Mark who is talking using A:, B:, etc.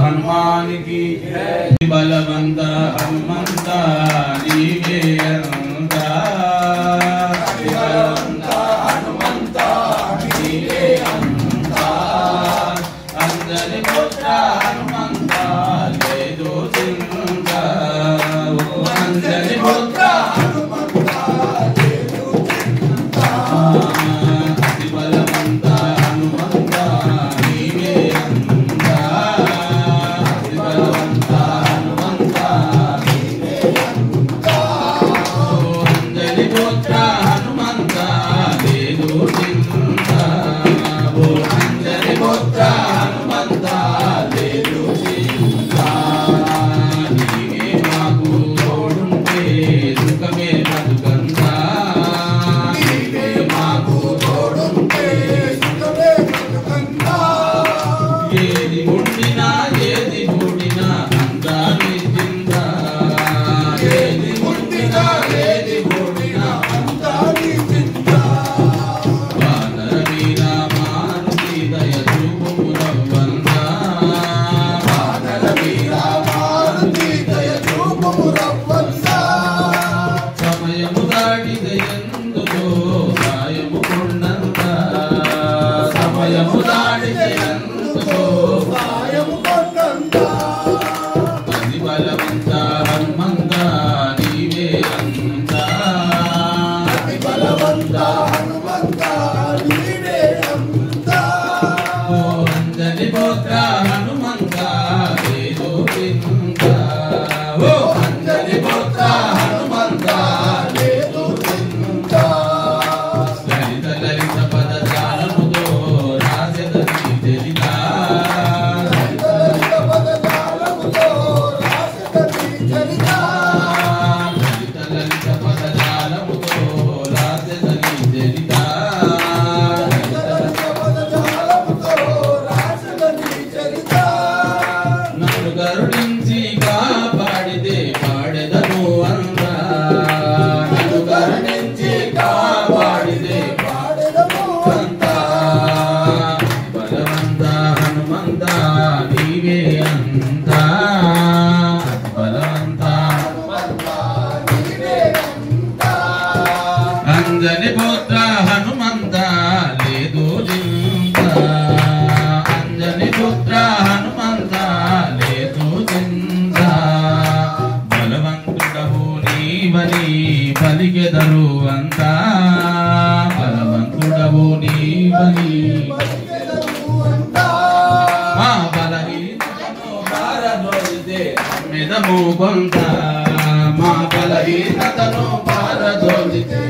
A: हनुमान की बलवंत हनुमंत नीवे अंता बलवंत हनुमंत नीवे अंता अंजनी पुत्र हनुमंत ले दो चिंता अंजनी पुत्र हनुमंत ले दो चिंता बलवंत हनुमंत नीवे अंता बलवंत हनुमंत नीवे अंता अंजनी पुत्र हनुमंत ले दो चिंता अंजनी पुत्र हनुमंत ले दो चिंता नीवे माकु तोडुंटे सुखमे बतुकंता नीवे माकु तोडुंटे सुखमे बतुकंता ఏది ఉండినా ఏది కూడినా అంతా నీ చింత ఏది ఉండినా ఏది కూడినా అంతా నీ చింత వానర వీర మారుతి దయ చూపుము రవ్వంతా వానర వీర మారుతి దయ చూపుము రవ్వంతా సమయము దాటిద ఎందుకో సాయము కొండంత సమయము దాటిద ఎందుకో సాయము కొండంత అది బలవంత హనుమంత నీవే అంతా అది బలవంత హనుమంత నీవే అంతా ఓ అంజని పుత్ర హనుమంత లేదో చింత ఓ అంజని పుత్ర హనుమంత లేదో చింత లలిత లలిత పద జాలముతో రాజదని తెలితా లలిత లలిత పద జాలముతో రాజదని తెలితా లలిత లలిత పద జాలముతో రాజదని తెలితా లలిత లలిత పద జాలముతో రాజదని తెలితా నన్ను కరుణించి కాపాడితే పాడెదను అంతా నన్ను కరుణించి కాపాడితే పాడెదను అంతా బలవంత హనుమంత నీవే అంతా బలవంత హనుమంత నీవే అంతా అంజని పుత్ర హనుమంత లేదు చింత అంజని పుత్ర హనుమంత లేదు చింత బలవంతుడవు నీవని పలికెదరు అంతా బలవంతుడవు నీవని మా బలహీనతను పారదోలితే మెదము కొంత మా బలహీనతను పారదోలితే